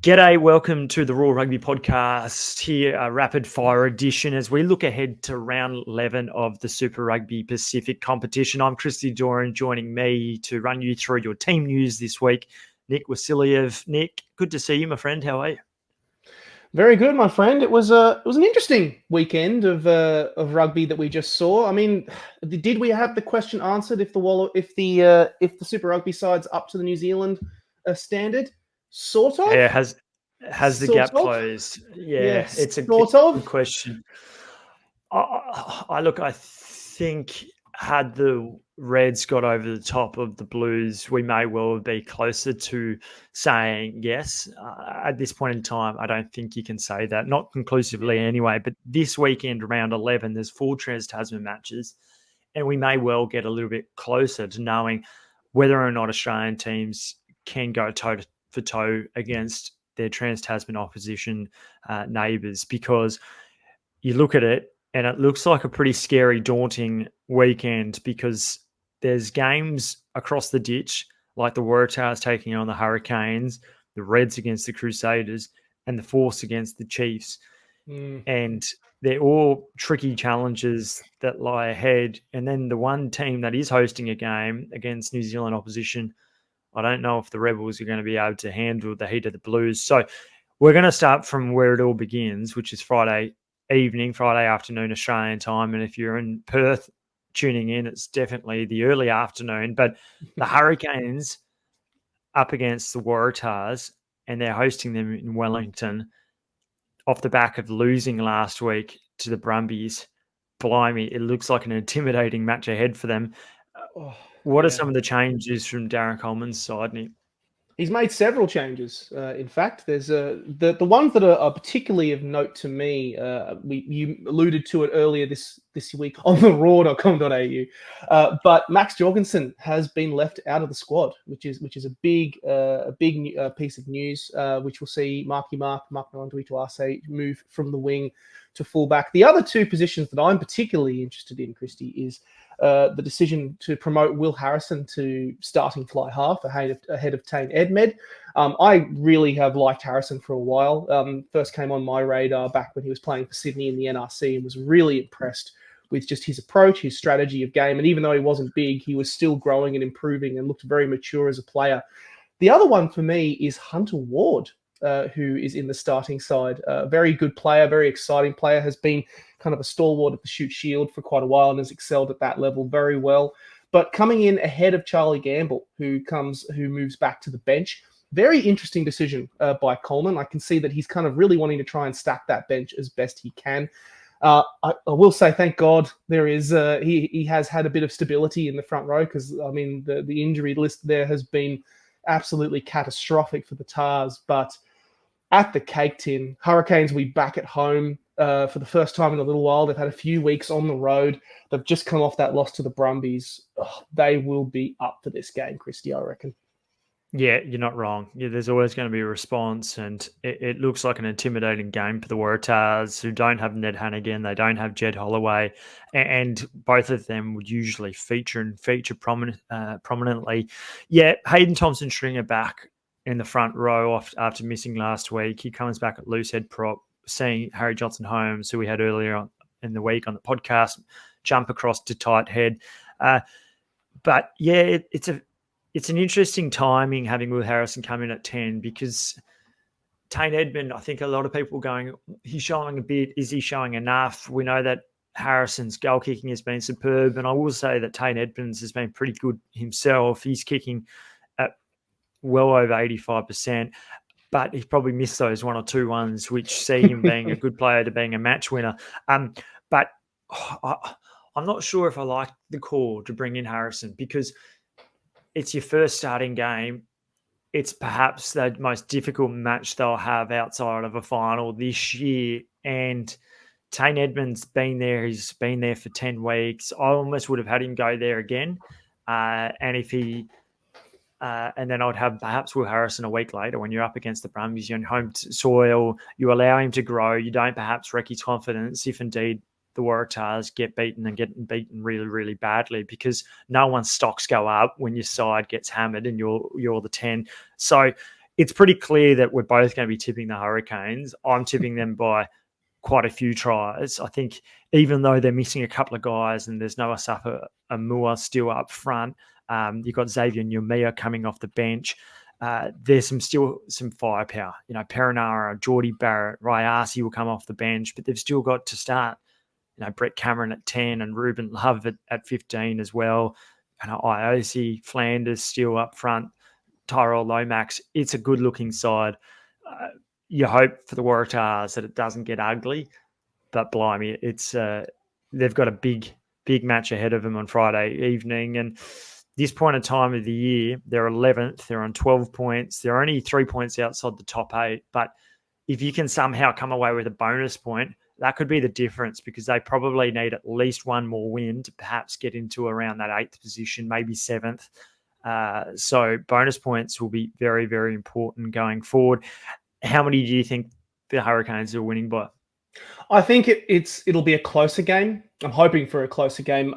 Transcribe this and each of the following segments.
G'day, welcome to the Raw Rugby Podcast. Here, a rapid fire edition as we look ahead to round 11 of the Super Rugby Pacific competition. I'm Christy, Doran, joining me to run you through your team news this week. Nick Wasiliev. Nick, good to see you, my friend. How are you? Very good, my friend. It was an interesting weekend of rugby that we just saw. I mean, did we have the question answered if the Super Rugby side's up to the New Zealand standard? Sort of. Yeah, has the Sort gap of. closed? Yeah, Yes. it's a Sort good of. question. I think had the Reds got over the top of the Blues, we may well be closer to saying yes. At this point in time, I don't think you can say that, not conclusively anyway. But this weekend, round 11, there's 4 Trans-Tasman matches, and we may well get a little bit closer to knowing whether or not Australian teams can go toe for toe against their Trans-Tasman opposition neighbours, because you look at it and it looks like a pretty scary, daunting weekend, because there's games across the ditch, like the Waratahs taking on the Hurricanes, the Reds against the Crusaders, and the Force against the Chiefs. And they're all tricky challenges that lie ahead. And then the one team that is hosting a game against New Zealand opposition, I don't know if the Rebels are going to be able to handle the heat of the Blues. So we're going to start from where it all begins, which is Friday afternoon, Australian time. And if you're in Perth tuning in, it's definitely the early afternoon. But the Hurricanes up against the Waratahs, and they're hosting them in Wellington off the back of losing last week to the Brumbies. Blimey, it looks like an intimidating match ahead for them. What are some of the changes from Darren Coleman's side, Nick? He's made several changes. In fact, there's the ones that are particularly of note to me. You alluded to it earlier this week on the raw.com.au. But Max Jorgensen has been left out of the squad, which is a big piece of news. Which will see Mark Nwanduituase move from the wing to fullback. The other two positions that I'm particularly interested in, Christy, is the decision to promote Will Harrison to starting fly half ahead of Tane Edmed. I really have liked Harrison for a while. First came on my radar back when he was playing for Sydney in the NRC, and was really impressed with just his approach, his strategy of game. And even though he wasn't big, he was still growing and improving and looked very mature as a player. The other one for me is Hunter Ward, who is in the starting side. Very good player, very exciting player, has been kind of a stalwart of the Shute Shield for quite a while and has excelled at that level very well. But coming in ahead of Charlie Gamble, who moves back to the bench. Very interesting decision by Coleman. I can see that he's kind of really wanting to try and stack that bench as best he can. I will say, thank God, there is he has had a bit of stability in the front row, because I mean the injury list there has been absolutely catastrophic for the Tars. But at the Cake Tin, Hurricanes will be back at home for the first time in a little while. They've had a few weeks on the road. They've just come off that loss to the Brumbies. They will be up for this game, Christy, I reckon. Yeah, you're not wrong. Yeah, there's always going to be a response, and it looks like an intimidating game for the Waratahs, who don't have Ned Hannigan, they don't have Jed Holloway, and both of them would usually feature prominently. Yeah, Hayden Thompson-Stringer back in the front row after missing last week. He comes back at loose head prop, seeing Harry Johnson-Holmes, who we had earlier in the week on the podcast, jump across to tight head. But yeah, it's an interesting timing having Will Harrison come in at 10, because Tane Edmond, I think a lot of people are going, he's showing a bit. Is he showing enough? We know that Harrison's goal kicking has been superb, and I will say that Tane Edmonds has been pretty good himself. He's kicking at well over 85%, but he's probably missed those one or two ones, which see him being a good player to being a match winner. But I'm not sure if I like the call to bring in Harrison, because it's your first starting game. It's perhaps the most difficult match they'll have outside of a final this year. And Tane Edmonds been there. He's been there for 10 weeks. I almost would have had him go there again. And then I'd have perhaps Will Harrison a week later when you're up against the Brumbies, you're on home soil, you allow him to grow. You don't perhaps wreck his confidence if indeed the Waratahs get beaten really, really badly, because no one's stocks go up when your side gets hammered and you're the 10. So it's pretty clear that we're both going to be tipping the Hurricanes. I'm tipping them by quite a few tries. I think even though they're missing a couple of guys and there's no Asapa Amua still up front, you've got Xavier Numia coming off the bench. There's still some firepower. Perinara, Geordie Barrett, Rayasi will come off the bench, but they've still got to start. Brett Cameron at 10 and Ruben Love at 15 as well. Iosi, Flanders still up front, Tyrell Lomax. It's a good-looking side. You hope for the Waratahs that it doesn't get ugly, but blimey, it's they've got a big match ahead of them on Friday evening. And this point in time of the year, they're 11th. They're on 12 points. They're only 3 points outside the top 8. But if you can somehow come away with a bonus point, that could be the difference, because they probably need at least one more win to perhaps get into around that 8th position, maybe 7th. So bonus points will be very, very important going forward. How many do you think the Hurricanes are winning by? I think it'll be a closer game. I'm hoping for a closer game.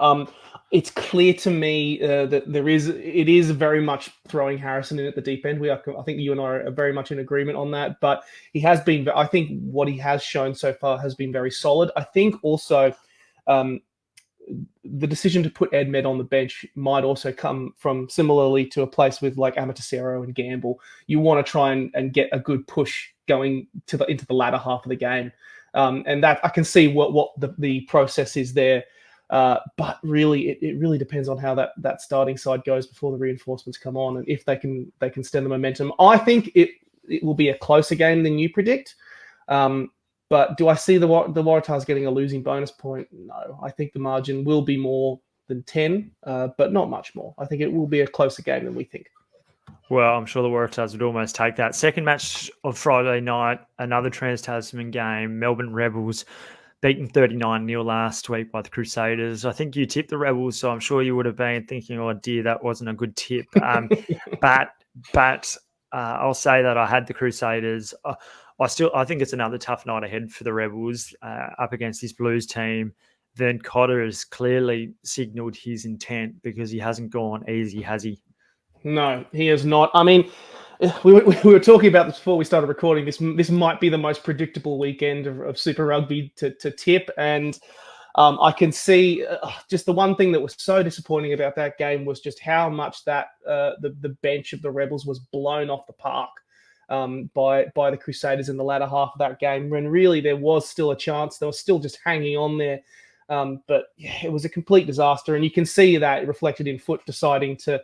It's clear to me that it is very much throwing Harrison in at the deep end. I think you and I are very much in agreement on that. But he has been. I think what he has shown so far has been very solid. I think also the decision to put Ed Med on the bench might also come from similarly to a place with like Amatosero and Gamble. You want to try and get a good push going into the latter half of the game. And that I can see what the process is there. But really, it really depends on how that starting side goes before the reinforcements come on, and if they can stem the momentum. I think it will be a closer game than you predict. But do I see the Waratahs getting a losing bonus point? No. I think the margin will be more than 10, but not much more. I think it will be a closer game than we think. Well, I'm sure the Waratahs would almost take that. Second match of Friday night, another Trans-Tasman game. Melbourne Rebels beaten 39-0 last week by the Crusaders. I think you tipped the Rebels, so I'm sure you would have been thinking, oh dear, that wasn't a good tip. But I'll say that I had the Crusaders. I think it's another tough night ahead for the Rebels up against this Blues team. Vern Cotter has clearly signalled his intent, because he hasn't gone easy, has he? No, he is not. I mean, we were talking about this before we started recording. This might be the most predictable weekend of Super Rugby to tip, and I can see just the one thing that was so disappointing about that game was just how much that the bench of the Rebels was blown off the park by the Crusaders in the latter half of that game, when really there was still a chance. They were still just hanging on there. But yeah, it was a complete disaster, and you can see that reflected in Foot deciding to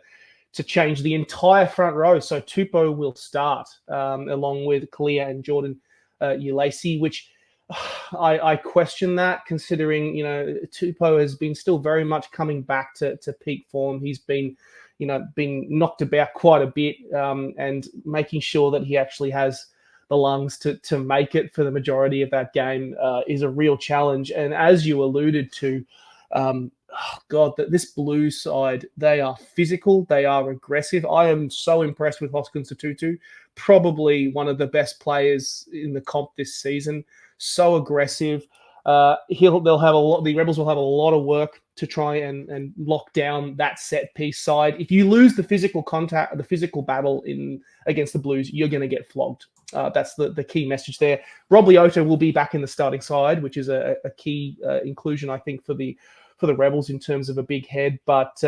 change the entire front row. So Tupou will start along with Kalia and Jordan Ulasi, which I question that, considering, Tupou has been still very much coming back to peak form. He's been knocked about quite a bit, and making sure that he actually has the lungs to make it for the majority of that game is a real challenge. And as you alluded to, this Blues side, they are physical, they are aggressive. I am so impressed with Hoskins Tutu, probably one of the best players in the comp this season. So aggressive. The Rebels will have a lot of work to try and lock down that set piece side. If you lose the physical contact, the physical battle against the Blues, you're going to get flogged. That's the key message there. Rob Leota will be back in the starting side, which is a key inclusion, I think, for the Rebels in terms of a big head, but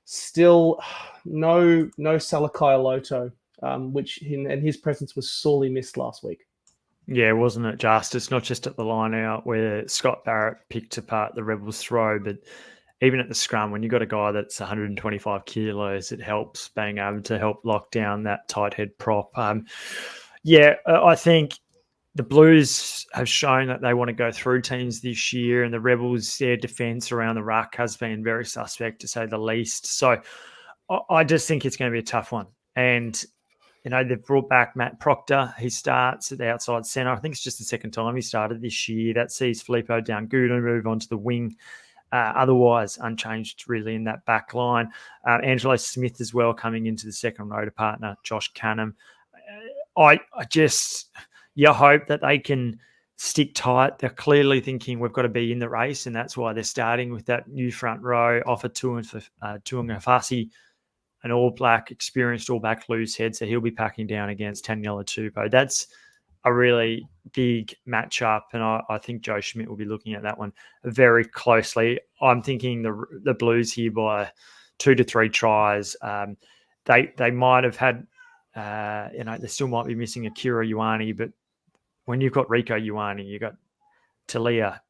still no Salakai Loto, and his presence was sorely missed last week. Yeah, wasn't it just? It's not just at the line out where Scott Barrett picked apart the Rebels' throw, but even at the scrum, when you've got a guy that's 125 kilos, it helps being able to help lock down that tight head prop. I think the Blues have shown that they want to go through teams this year, and the Rebels, their defence around the ruck has been very suspect, to say the least. So I just think it's going to be a tough one. And, they've brought back Matt Proctor. He starts at the outside centre. I think it's just the second time he started this year. That sees Filippo Downgudu move onto the wing. Otherwise, unchanged really in that back line. Angelo Smith as well coming into the second row to partner Josh Canham. You hope that they can stick tight. They're clearly thinking we've got to be in the race, and that's why they're starting with that new front row, Offa Tuangafasi, an All Black, experienced All Black loose head, so he'll be packing down against Taniela Tupou. That's a really big matchup, and I think Joe Schmidt will be looking at that one very closely. I'm thinking the Blues here by 2 to 3 tries. They might have had, they still might be missing Akira Ioane, but when you've got Rico Ioane, you've got Talia,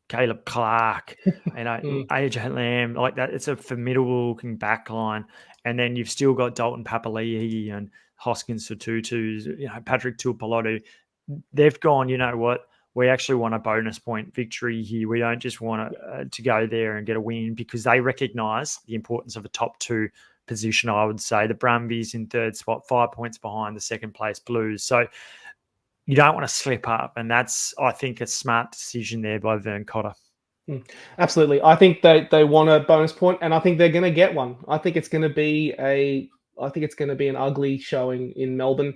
Caleb Clark, AJ Lamb, like that. It's a formidable looking back line. And then you've still got Dalton Papali'i and Hoskins Fatutu, Patrick Tuipulotu. They've gone, you know what? We actually want a bonus point victory here. We don't just want to go there and get a win, because they recognise the importance of a top 2 position, I would say. The Brumbies in 3rd spot, 5 points behind the 2nd place Blues. So you don't want to slip up, and that's, I think, a smart decision there by Vern Cotter. Absolutely. I think they want a bonus point, and I think they're going to get one. I think it's going to be an ugly showing in Melbourne.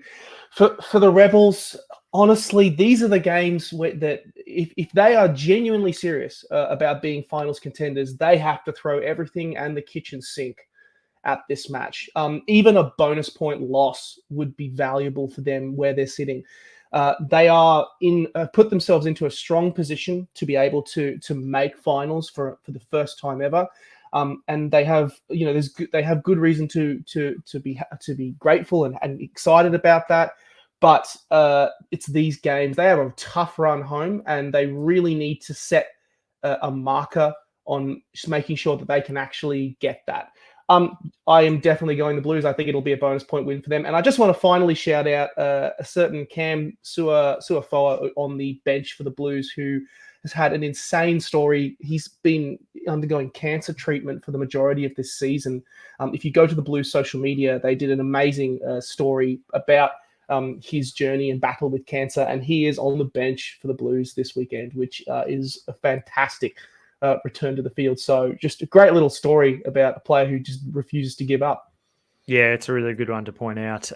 For the Rebels, honestly, these are the games that if they are genuinely serious about being finals contenders, they have to throw everything and the kitchen sink at this match. Even a bonus point loss would be valuable for them where they're sitting. They are put themselves into a strong position to be able to make finals for the first time ever, and they have they have good reason to be grateful and excited about that. But it's these games. They have a tough run home, and they really need to set a marker on just making sure that they can actually get that. I am definitely going the Blues. I think it'll be a bonus point win for them. And I just want to finally shout out a certain Cam Suafoa on the bench for the Blues, who has had an insane story. He's been undergoing cancer treatment for the majority of this season. If you go to the Blues social media, they did an amazing story about his journey and battle with cancer. And he is on the bench for the Blues this weekend, which is a fantastic return to the field. So just a great little story about a player who just refuses to give up. Yeah, it's a really good one to point out.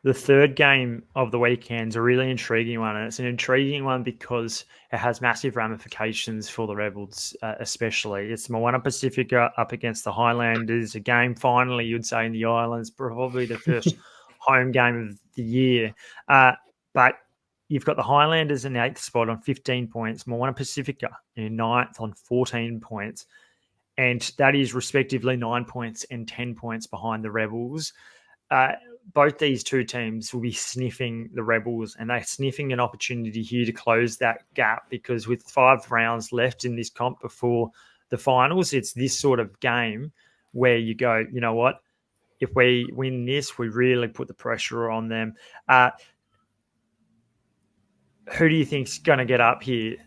The third game of the weekend is a really intriguing one, and it's an intriguing one because it has massive ramifications for the Rebels, especially. It's Moana Pacifica up against the Highlanders, a game finally, you'd say, in the Islands, probably the first home game of the year. But you've got the Highlanders in the 8th spot on 15 points, Moana Pacifica in 9th on 14 points. And that is respectively 9 points and 10 points behind the Rebels. Both these two teams will be sniffing the Rebels, and they're sniffing an opportunity here to close that gap, because with 5 rounds left in this comp before the finals, it's this sort of game where you go, you know what, if we win this, we really put the pressure on them. Who do you think's going to get up here?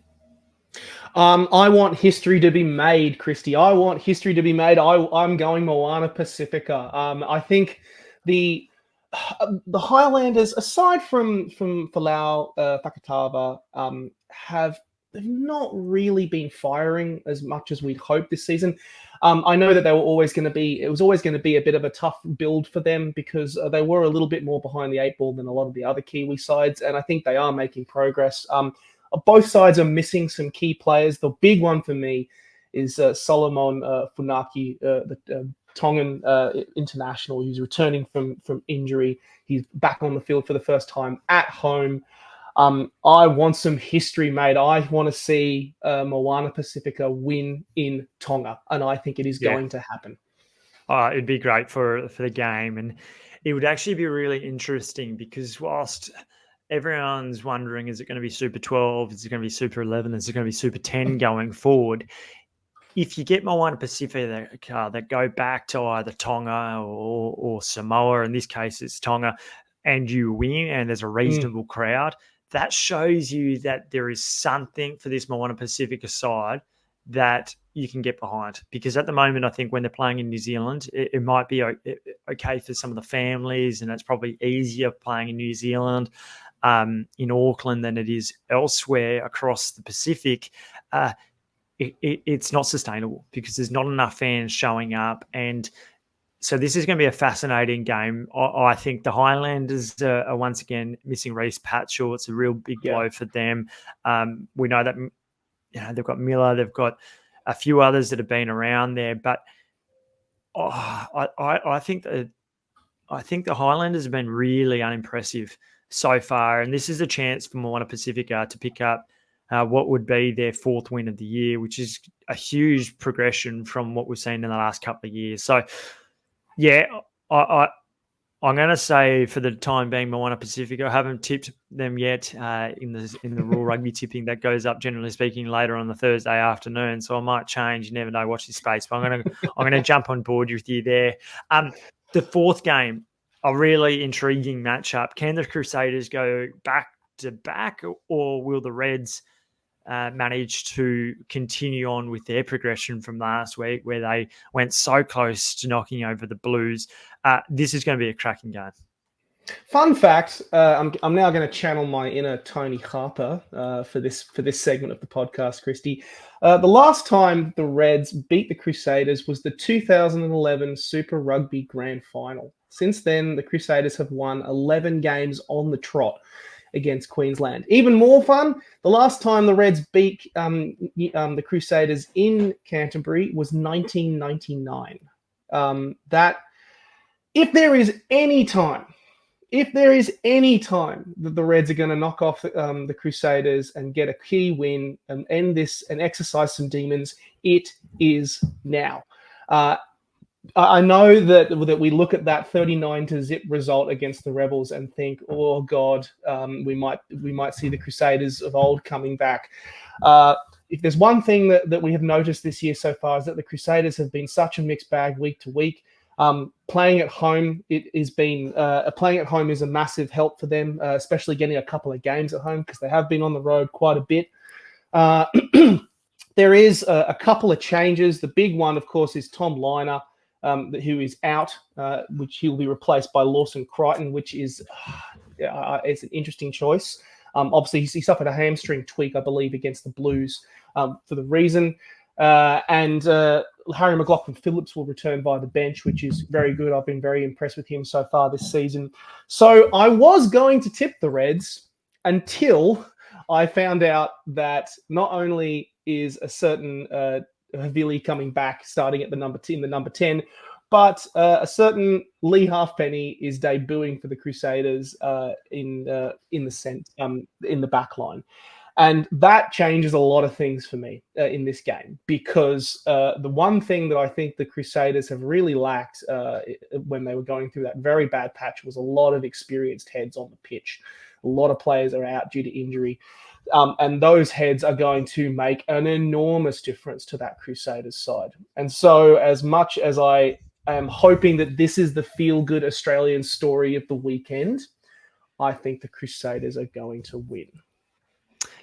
I want history to be made, Christy. I want history to be made. I'm going Moana Pacifica. I think the Highlanders, aside from Falau Fakatava, they've not really been firing as much as we'd hoped this season. I know that it was always going to be a bit of a tough build for them, because they were a little bit more behind the 8 ball than a lot of the other Kiwi sides, and I think they are making progress. Both sides are missing some key players. The big one for me is Solomon Funaki, the Tongan international, who's returning from injury. He's back on the field for the first time at home. I want some history made. I want to see Moana Pacifica win in Tonga, and I think it is going to happen. It'd be great for the game, and it would actually be really interesting, because whilst everyone's wondering, is it going to be Super 12? Is it going to be Super 11? Is it going to be Super 10 going forward? If you get Moana Pacifica that go back to either Tonga or Samoa, in this case it's Tonga, and you win and there's a reasonable crowd, that shows you that there is something for this Moana Pacifica side that you can get behind. Because at the moment, I think when they're playing in New Zealand, it might be okay for some of the families, and it's probably easier playing in New Zealand, in Auckland, than it is elsewhere across the Pacific. It's not sustainable because there's not enough fans showing up. And so this is going to be a fascinating game. I think the Highlanders are once again missing Reece Patshaw. It's a real big blow for them. We know that they've got Miller, they've got a few others that have been around there, but I think that the Highlanders have been really unimpressive so far, and this is a chance for Moana Pacifica to pick up what would be their 4th win of the year, which is a huge progression from what we've seen in the last couple of years. So, yeah, I'm going to say for the time being, Moana Pacifica. I haven't tipped them yet in the Raw Rugby tipping that goes up, generally speaking, later on the Thursday afternoon. So I might change. You never know. Watch this space. But I'm going to jump on board with you there. The 4th game, a really intriguing matchup. Can the Crusaders go back to back, or will the Reds manage to continue on with their progression from last week, where they went so close to knocking over the Blues? This is going to be a cracking game. Fun fact: I'm now going to channel my inner Tony Harper for this segment of the podcast, Christy. The last time the Reds beat the Crusaders was the 2011 Super Rugby Grand Final. Since then, the Crusaders have won 11 games on the trot against Queensland. Even more fun, the last time the Reds beat the Crusaders in Canterbury was 1999. That, if there is any time that the Reds are going to knock off the Crusaders and get a key win and end this and exercise some demons, it is now. I know that we look at that 39-0 result against the Rebels and think, oh God, we might see the Crusaders of old coming back. If there's one thing that we have noticed this year so far, is that the Crusaders have been such a mixed bag week to week. Playing at home, playing at home is a massive help for them, especially getting a couple of games at home, because they have been on the road quite a bit. There is a couple of changes. The big one, of course, is Tom Liner, who is out, which he'll be replaced by Lawson Crichton, which is it's an interesting choice. Obviously, he suffered a hamstring tweak, I believe, against the Blues for the reason. And Harry McLaughlin-Phillips will return by the bench, which is very good. I've been very impressed with him so far this season. So I was going to tip the Reds until I found out that not only is a certain Havili coming back, starting at the number 10, but a certain Lee Halfpenny is debuting for the Crusaders in the back line. And that changes a lot of things for me in this game, because the one thing that I think the Crusaders have really lacked when they were going through that very bad patch was a lot of experienced heads on the pitch. A lot of players are out due to injury. And those heads are going to make an enormous difference to that Crusaders side. And so as much as I am hoping that this is the feel-good Australian story of the weekend, I think the Crusaders are going to win.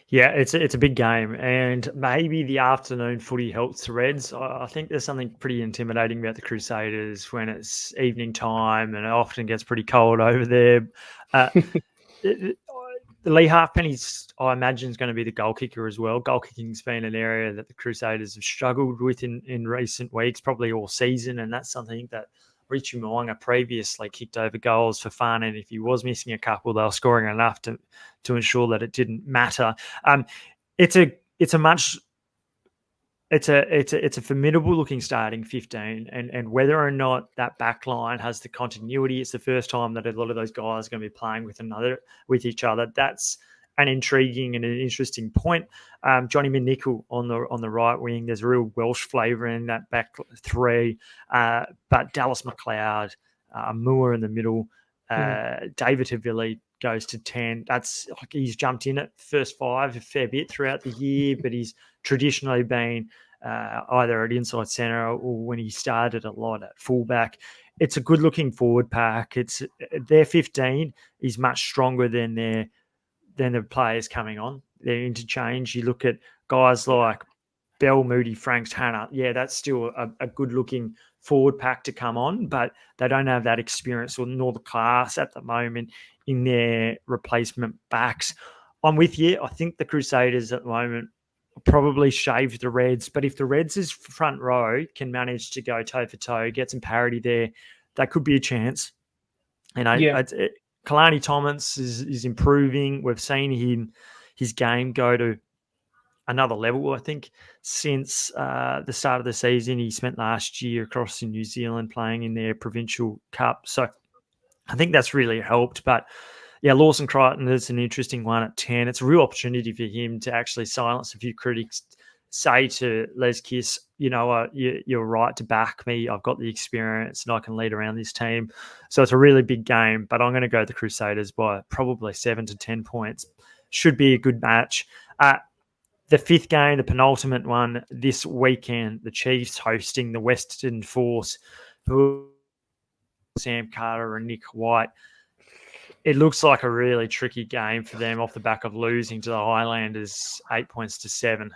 Yeah, it's a big game, and maybe the afternoon footy helps the Reds. I think there's something pretty intimidating about the Crusaders when it's evening time, and it often gets pretty cold over there. Lee Halfpenny's, I imagine, is going to be the goal kicker as well. Goal kicking's been an area that the Crusaders have struggled with in recent weeks, probably all season, and that's something that Richie Mo'unga previously kicked over goals for fun, and if he was missing a couple, they were scoring enough to ensure that it didn't matter. It's a formidable looking starting 15, and whether or not that back line has the continuity, it's the first time that a lot of those guys are going to be playing with each other. That's an intriguing and an interesting point. Johnny McNichol on the right wing. There's a real Welsh flavour in that back three, but Dallas McLeod, Moore in the middle, David Havili goes to 10. That's like he's jumped in at first 5 a fair bit throughout the year, but he's traditionally been either at inside centre or when he started a lot at fullback. It's a good-looking forward pack. It's their 15 is much stronger than the players coming on. Their interchange. You look at guys like Bell, Moody, Franks, Hannah. Yeah, that's still a good-looking forward pack to come on, but they don't have that experience nor the class at the moment in their replacement backs. I'm with you. I think the Crusaders at the moment probably shaved the Reds, but if the Reds' front row can manage to go toe for toe, get some parity there, that could be a chance. And Kalani Thomas is improving. We've seen his game go to another level, I think, since the start of the season. He spent last year across in New Zealand playing in their provincial cup. So I think that's really helped. But yeah, Lawson Crichton is an interesting one at 10. It's a real opportunity for him to actually silence a few critics, say to Les Kiss, you're right to back me. I've got the experience and I can lead around this team. So it's a really big game, but I'm going to go the Crusaders by probably 7 to 10 points. Should be a good match. The fifth game, the penultimate one this weekend, the Chiefs hosting the Western Force, who Sam Carter and Nick White. It looks like a really tricky game for them off the back of losing to the Highlanders 8 points to 7.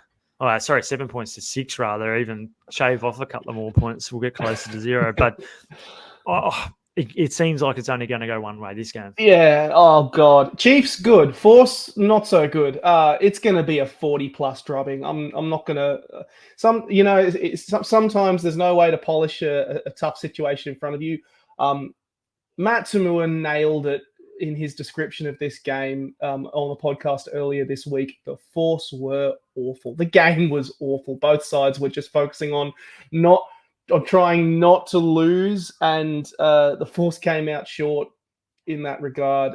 7 points to 6, rather. Even shave off a couple of more points, we'll get closer to 0. But it seems like it's only going to go one way this game. Yeah. Oh God. Chiefs good. Force not so good. It's going to be a 40+ drubbing. I'm not going to. Sometimes there's no way to polish a tough situation in front of you. Matt Tamua nailed it in his description of this game on the podcast earlier this week. The Force were awful. The game was awful. Both sides were just focusing on trying not to lose, and the Force came out short in that regard.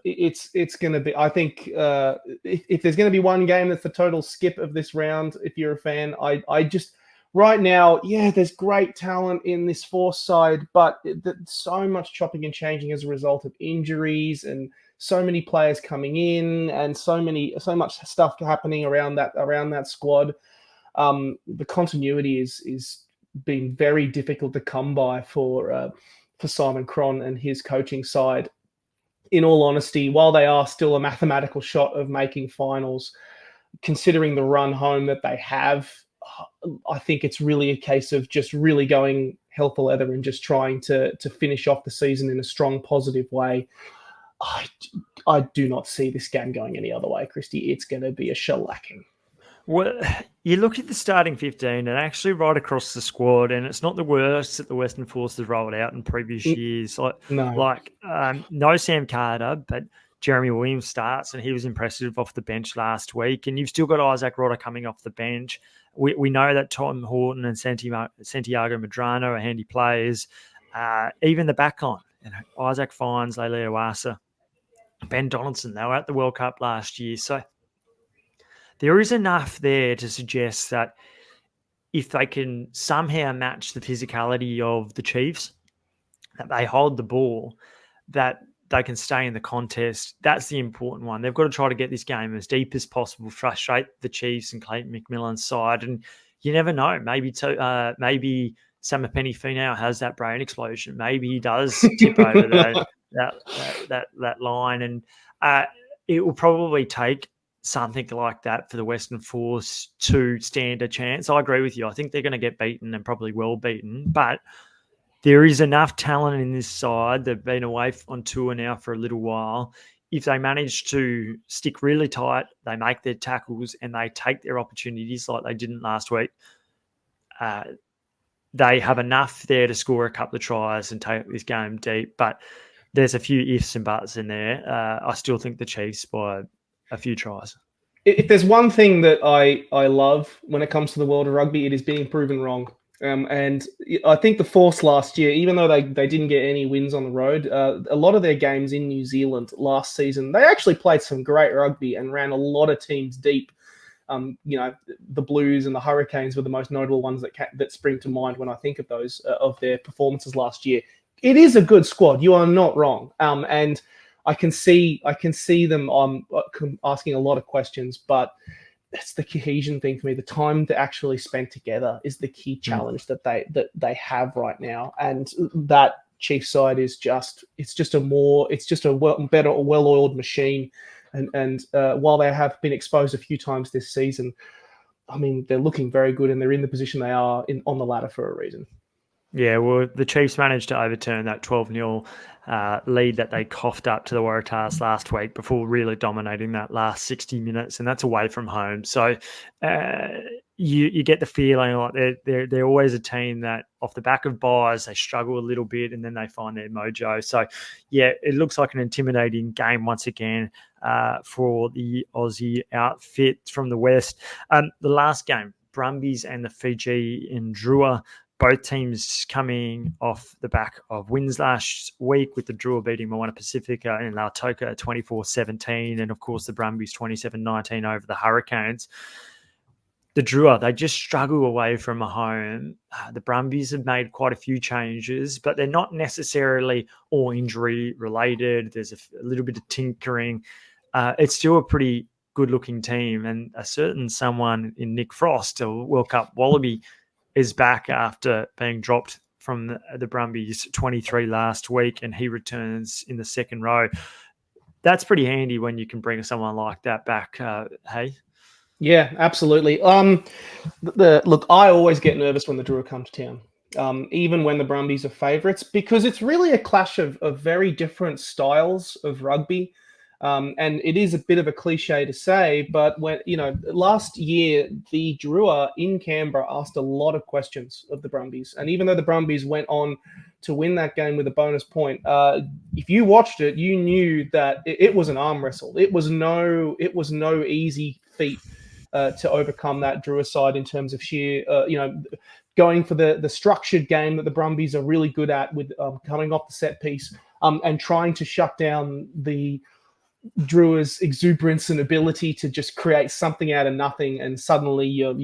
It's going to be. I think if there's going to be one game that's the total skip of this round, if you're a fan, I just. Right now, yeah, there's great talent in this Force side, but so much chopping and changing as a result of injuries and so many players coming in and so much stuff happening around that squad. The continuity is being very difficult to come by for Simon Cron and his coaching side. In all honesty, while they are still a mathematical shot of making finals, considering the run home that they have, I think it's really a case of just really going hell for leather and just trying to finish off the season in a strong, positive way. I do not see this game going any other way, Christy. It's going to be a shellacking. Well, you look at the starting 15 and actually right across the squad, and it's not the worst that the Western Force has rolled out in previous years. No Sam Carter, but Jeremy Williams starts, and he was impressive off the bench last week. And you've still got Isaac Rodder coming off the bench. We know that Tom Horton and Santiago Medrano are handy players. Even the backline, Isaac Fines, Leilea Wasa, Ben Donaldson, they were at the World Cup last year. So there is enough there to suggest that if they can somehow match the physicality of the Chiefs, that they hold the ball, that they can stay in the contest. That's the important one. They've got to try to get this game as deep as possible, frustrate the Chiefs and Clayton McMillan's side. And you never know. Maybe Samapeni Finau has that brain explosion. Maybe he does tip over that line. And it will probably take something like that for the Western Force to stand a chance. I agree with you. I think they're going to get beaten and probably well beaten. But there is enough talent in this side. They've been away on tour now for a little while. If they manage to stick really tight, they make their tackles and they take their opportunities like they didn't last week, they have enough there to score a couple of tries and take this game deep. But there's a few ifs and buts in there. I still think the Chiefs by a few tries. If there's one thing that I love when it comes to the world of rugby, it is being proven wrong. And I think the Force last year, even though they didn't get any wins on the road, a lot of their games in New Zealand last season, they actually played some great rugby and ran a lot of teams deep. The Blues and the Hurricanes were the most notable ones that spring to mind when I think of those of their performances last year. It is a good squad. You are not wrong. And I can see them asking a lot of questions, but it's the cohesion thing for me. The time to actually spend together is the key challenge that they have right now, and that Chiefs side is just a better, well-oiled machine. And while they have been exposed a few times this season, I mean, they're looking very good, and they're in the position they are on the ladder for a reason. Yeah, well, the Chiefs managed to overturn that 12-0 lead that they coughed up to the Waratahs last week before really dominating that last 60 minutes, and that's away from home. So you get the feeling like they're always a team that off the back of buys they struggle a little bit and then they find their mojo. So yeah, it looks like an intimidating game once again for the Aussie outfit from the West. The last game, Brumbies and the Fiji in Drua. Both teams coming off the back of wins last week, with the Drua beating Moana Pacifica and Lautoka 24-17, and of course the Brumbies 27-19 over the Hurricanes. The Drua, they just struggle away from a home. The Brumbies have made quite a few changes, but they're not necessarily all injury related. There's a little bit of tinkering. It's still a pretty good-looking team, and a certain someone in Nick Frost, a World Cup Wallaby, is back after being dropped from the Brumbies 23 last week, and he returns in the second row. That's pretty handy when you can bring someone like that back, hey? Yeah, absolutely. Look, I always get nervous when the Drua come to town, even when the Brumbies are favourites, because it's really a clash of very different styles of rugby. And it is a bit of a cliche to say, but when last year the Drua in Canberra asked a lot of questions of the Brumbies, and even though the Brumbies went on to win that game with a bonus point, if you watched it, you knew that it was an arm wrestle. It was no easy feat to overcome that Drua side in terms of sheer, going for the structured game that the Brumbies are really good at, with coming off the set piece and trying to shut down the Drua's exuberance and ability to just create something out of nothing, and suddenly you're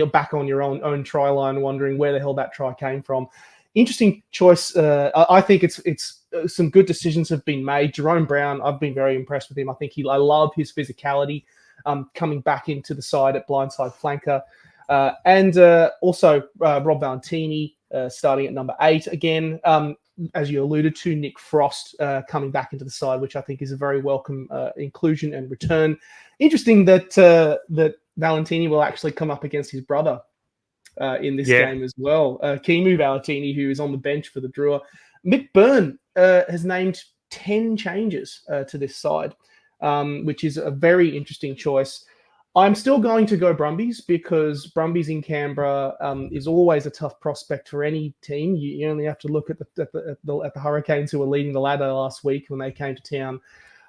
back on your own try line, wondering where the hell that try came from. Interesting choice. I think it's some good decisions have been made. Jerome Brown, I've been very impressed with him. I love his physicality, coming back into the side at blindside flanker, and also Rob Valentini starting at number 8 again. As you alluded to, Nick Frost coming back into the side, which I think is a very welcome inclusion and return. Interesting that Valentini will actually come up against his brother in this game as well. Kimu Valentini, who is on the bench for the Drua. Mick Byrne has named 10 changes to this side, which is a very interesting choice. I'm still going to go Brumbies, because Brumbies in Canberra is always a tough prospect for any team. You only have to look at the Hurricanes, who were leading the ladder last week when they came to town.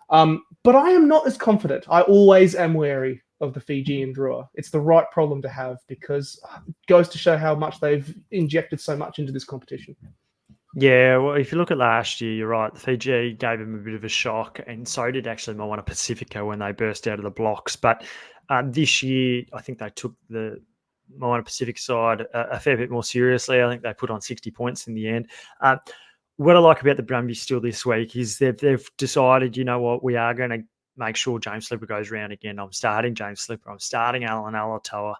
But I am not as confident. I always am wary of the Fijian Drua. It's the right problem to have, because it goes to show how much they've injected so much into this competition. Yeah, well, if you look at last year, you're right. The Fiji gave him a bit of a shock, and so did actually Moana Pacifica when they burst out of the blocks. But this year, I think they took the Moana Pacific side a fair bit more seriously. I think they put on 60 points in the end. What I like about the Brumbies still this week is they've decided, you know what, we are going to make sure James Slipper goes round again. I'm starting James Slipper. I'm starting Alan Alatoa.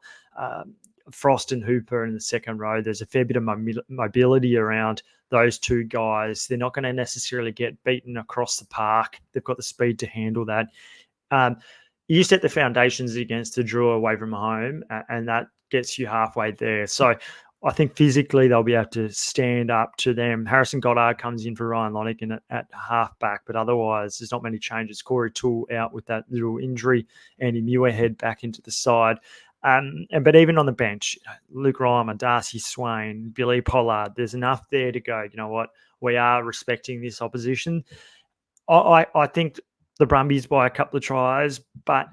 Frost and Hooper in the second row. There's a fair bit of mobility around those two guys. They're not going to necessarily get beaten across the park. They've got the speed to handle that. You set the foundations against the Drua away from home, and that gets you halfway there. So I think physically they'll be able to stand up to them. Harrison Goddard comes in for Ryan Lonergan at halfback, but otherwise there's not many changes. Corey Toole out with that little injury. Andy Muirhead back into the side. But even on the bench, Luke Reimer, Darcy Swain, Billy Pollard, there's enough there to go, you know what, we are respecting this opposition. I think the Brumbies by a couple of tries, but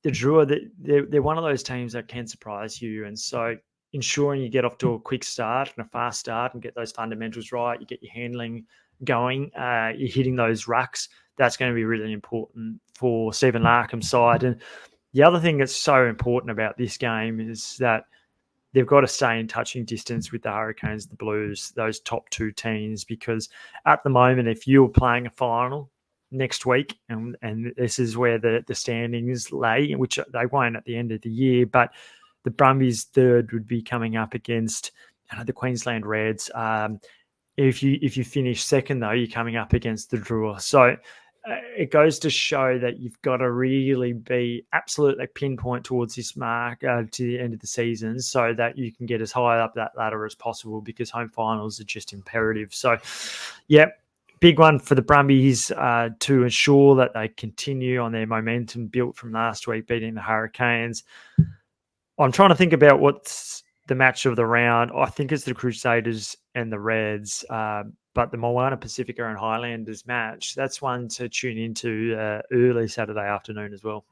the Drua, they're one of those teams that can surprise you. And so ensuring you get off to a quick start and a fast start and get those fundamentals right, you get your handling going, you're hitting those rucks, that's going to be really important for Stephen Larkham's side. And the other thing that's so important about this game is that they've got to stay in touching distance with the Hurricanes, the Blues, those top two teams, because at the moment, if you're playing a final next week, and this is where the standings lay, which they won't at the end of the year, but the Brumbies third would be coming up against the Queensland Reds. If you finish second, though, you're coming up against the Drua. So it goes to show that you've got to really be absolutely pinpoint towards this mark to the end of the season, so that you can get as high up that ladder as possible, because home finals are just imperative. So, yeah, big one for the Brumbies to ensure that they continue on their momentum built from last week, beating the Hurricanes. I'm trying to think about what's the match of the round. I think it's the Crusaders and the Reds, but the Moana Pacifica and Highlanders match, that's one to tune into early Saturday afternoon as well.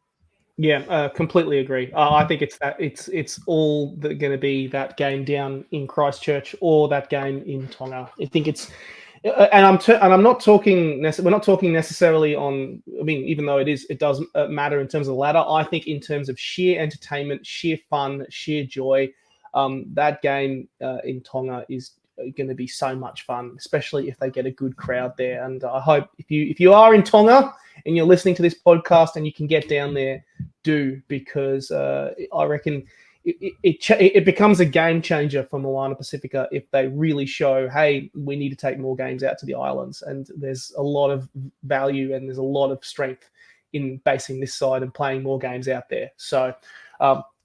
Yeah, completely agree. I think it's all going to be that game down in Christchurch or that game in Tonga. I think it's, and I'm not talking. We're not talking necessarily on. I mean, even though it does matter in terms of the ladder. I think in terms of sheer entertainment, sheer fun, sheer joy, that game in Tonga is going to be so much fun, especially if they get a good crowd there. And I hope if you are in Tonga and you're listening to this podcast and you can get down there, do, because I reckon it becomes a game changer for Moana Pacifica if they really show, hey, we need to take more games out to the islands. And there's a lot of value and there's a lot of strength in basing this side and playing more games out there. So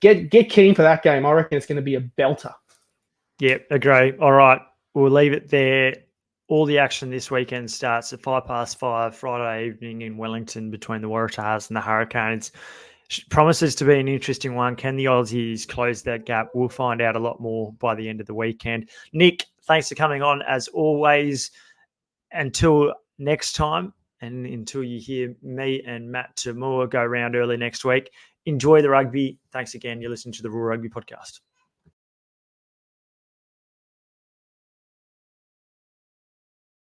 get keen for that game. I reckon it's going to be a belter. Yeah, agree. All right, we'll leave it there. All the action this weekend starts at 5:05 Friday evening in Wellington between the Waratahs and the Hurricanes. Promises to be an interesting one. Can the Aussies close that gap? We'll find out a lot more by the end of the weekend. Nick, thanks for coming on as always. Until next time, and until you hear me and Matt Tamua go round early next week, enjoy the rugby. Thanks again. You're listening to the Raw Rugby Podcast.